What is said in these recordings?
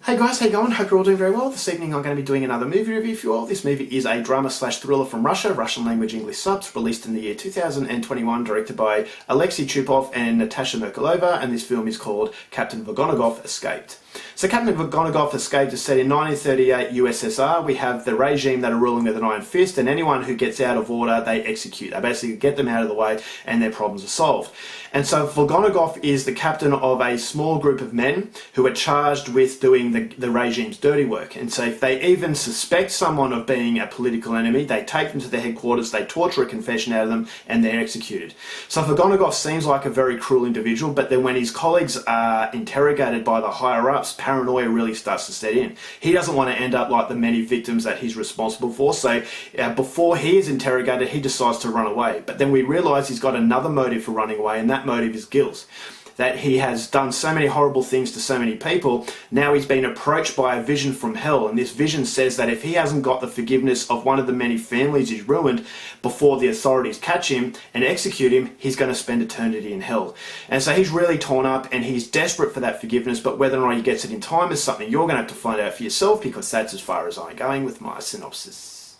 Hey guys, how you going? Hope you're all doing very well. This evening I'm going to be doing another movie review for you all. This movie is a drama/thriller from Russia, Russian language English subs, released in the year 2021, directed by Alexei Chupov and Natasha Merkulova, and this film is called Captain VOLKONOGOV Escaped. So Captain VOLKONOGOV Escaped is set in 1938 USSR. We have the regime that are ruling with an iron fist, and anyone who gets out of order, they execute. They basically get them out of the way and their problems are solved. And so VOLKONOGOV is the captain of a small group of men who are charged with doing the regime's dirty work. And so if they even suspect someone of being a political enemy, they take them to their headquarters, they torture a confession out of them, and they're executed. So VOLKONOGOV seems like a very cruel individual, but then when his colleagues are interrogated by the higher-ups, paranoia really starts to set in. He doesn't want to end up like the many victims that he's responsible for, so before he is interrogated, he decides to run away. But then we realise he's got another motive for running away, and that motive is guilt. That he has done so many horrible things to so many people. Now he's been approached by a vision from hell, and this vision says that if he hasn't got the forgiveness of one of the many families he's ruined before the authorities catch him and execute him, he's going to spend eternity in hell. And so he's really torn up and he's desperate for that forgiveness, but whether or not he gets it in time is something you're going to have to find out for yourself, because that's as far as I'm going with my synopsis.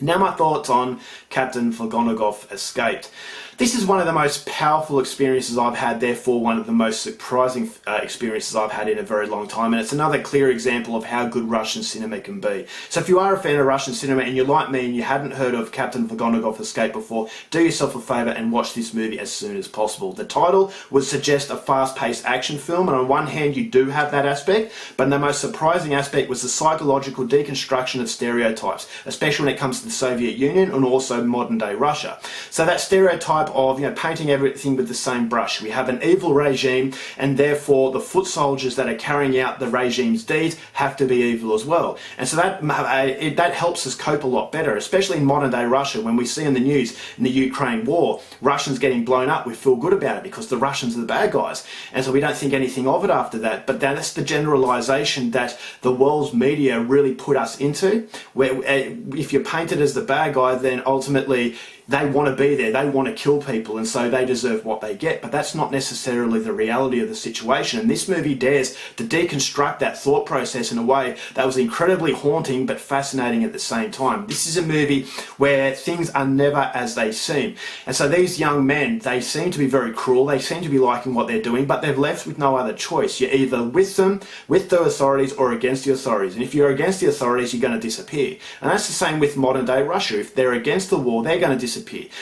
Now my thoughts on Captain VOLKONOGOV Escaped. This is one of the most powerful experiences I've had, therefore one of the most surprising experiences I've had in a very long time, and it's another clear example of how good Russian cinema can be. So if you are a fan of Russian cinema and you're like me and you hadn't heard of Captain VOLKONOGOV Escaped before, do yourself a favour and watch this movie as soon as possible. The title would suggest a fast-paced action film, and on one hand you do have that aspect, but the most surprising aspect was the psychological deconstruction of stereotypes, especially when it comes to the Soviet Union and also modern-day Russia. So that stereotype of, painting everything with the same brush. We have an evil regime, and therefore the foot soldiers that are carrying out the regime's deeds have to be evil as well. And so that helps us cope a lot better, especially in modern day Russia. When we see in the news in the Ukraine war, Russians getting blown up, we feel good about it because the Russians are the bad guys. And so we don't think anything of it after that. But that's the generalization that the world's media really put us into, where if you're painted as the bad guy, then ultimately they want to be there, they want to kill people, and so they deserve what they get. But that's not necessarily the reality of the situation, and this movie dares to deconstruct that thought process in a way that was incredibly haunting but fascinating at the same time. This is a movie where things are never as they seem, and so these young men, they seem to be very cruel, they seem to be liking what they're doing, but they're left with no other choice. You're either with them, with the authorities, or against the authorities, and if you're against the authorities, you're going to disappear. And that's the same with modern day Russia. If they're against the war, they're going to disappear.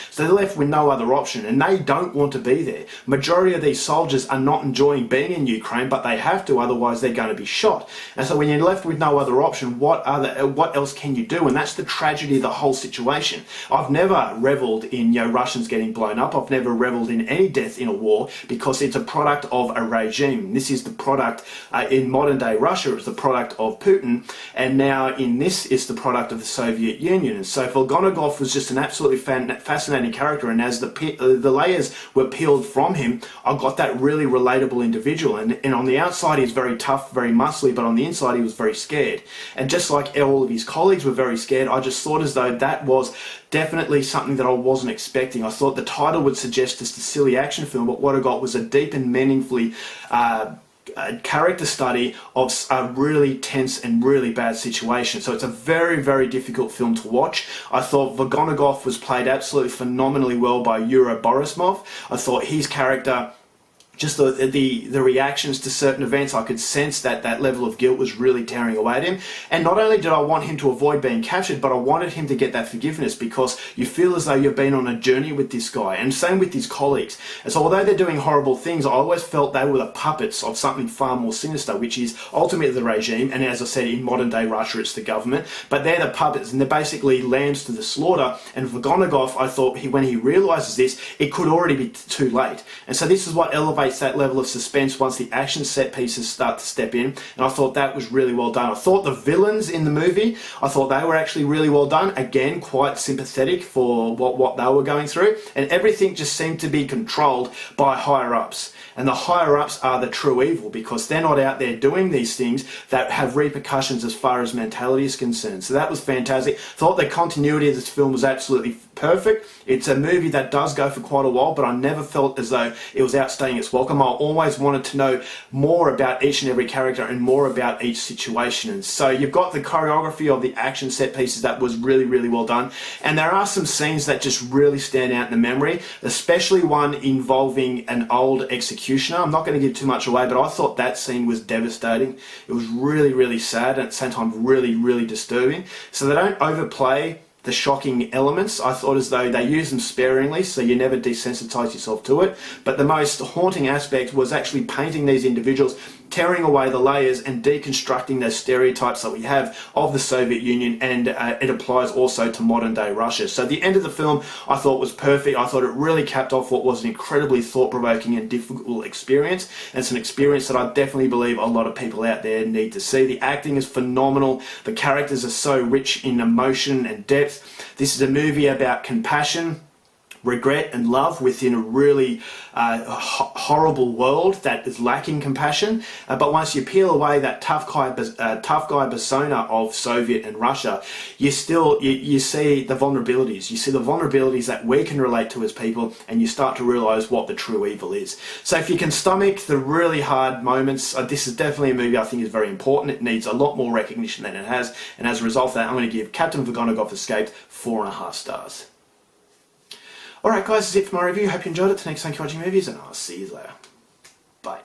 So they're left with no other option, and they don't want to be there. Majority of these soldiers are not enjoying being in Ukraine, but they have to, otherwise they're going to be shot. And so when you're left with no other option, what else can you do? And that's the tragedy of the whole situation. I've never revelled in Russians getting blown up. I've never revelled in any death in a war, because it's a product of a regime. This is the product, in modern day Russia, it's the product of Putin, and now in this is the product of the Soviet Union. And so VOLKONOGOV was just an absolutely fascinating character, and as the layers were peeled from him, I got that really relatable individual, and on the outside he's very tough, very muscly, but on the inside he was very scared. And just like all of his colleagues were very scared, I just thought as though that was definitely something that I wasn't expecting. I thought the title would suggest just a silly action film, but what I got was a deep and meaningfully character study of a really tense and really bad situation. So it's a very, very difficult film to watch. I thought VOLKONOGOV was played absolutely phenomenally well by Yuri Borisov. I thought his character, just the reactions to certain events, I could sense that level of guilt was really tearing away at him. And not only did I want him to avoid being captured, but I wanted him to get that forgiveness, because you feel as though you've been on a journey with this guy, and same with his colleagues. And so although they're doing horrible things, I always felt they were the puppets of something far more sinister, which is ultimately the regime, and as I said, in modern day Russia it's the government, but they're the puppets, and they're basically lambs to the slaughter. And VOLKONOGOV, I thought, when he realises this, it could already be too late. And so this is what elevates that level of suspense once the action set pieces start to step in, and I thought that was really well done. I thought the villains in the movie, I thought they were actually really well done. Again, quite sympathetic for what they were going through, and everything just seemed to be controlled by higher-ups. And the higher-ups are the true evil, because they're not out there doing these things that have repercussions as far as mentality is concerned. So that was fantastic. Thought the continuity of this film was absolutely perfect. It's a movie that does go for quite a while, but I never felt as though it was outstaying its welcome. I always wanted to know more about each and every character and more about each situation. And so you've got the choreography of the action set pieces that was really, really well done. And there are some scenes that just really stand out in the memory, especially one involving an old executioner. I'm not going to give too much away, but I thought that scene was devastating. It was really, really sad and at the same time really, really disturbing. So they don't overplay the shocking elements. I thought as though they use them sparingly so you never desensitize yourself to it. But the most haunting aspect was actually painting these individuals, tearing away the layers and deconstructing those stereotypes that we have of the Soviet Union, and it applies also to modern day Russia. So the end of the film I thought was perfect. I thought it really capped off what was an incredibly thought-provoking and difficult experience, and it's an experience that I definitely believe a lot of people out there need to see. The acting is phenomenal. The characters are so rich in emotion and depth. This is a movie about compassion, regret and love within a really horrible world that is lacking compassion. But once you peel away that tough guy persona of Soviet and Russia, you see the vulnerabilities. You see the vulnerabilities that we can relate to as people, and you start to realise what the true evil is. So if you can stomach the really hard moments, this is definitely a movie I think is very important. It needs a lot more recognition than it has, and as a result of that, I'm going to give Captain VOLKONOGOV Escaped 4.5 stars. Alright guys, that's it for my review. Hope you enjoyed it. Till next time, keep watching movies, and I'll see you later. Bye.